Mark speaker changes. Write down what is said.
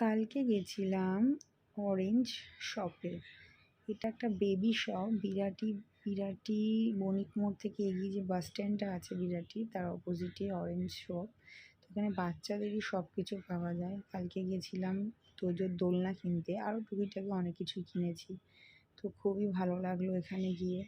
Speaker 1: কালকে গেছিলাম অরেঞ্জ শপে। এটা একটা বেবি শপ। বিরাটি বণিক মোড় থেকে এগিয়ে যে বাস স্ট্যান্ডটা আছে বিরাটি, তার অপোজিটে অরেঞ্জ শপ। তো এখানে বাচ্চাদেরই সব কিছু পাওয়া যায়। কালকে গেছিলাম তোজোর দোলনা কিনতে, আরও টুকিটাকি অনেক কিছুই কিনেছি। তো খুবই ভালো লাগলো এখানে গিয়ে।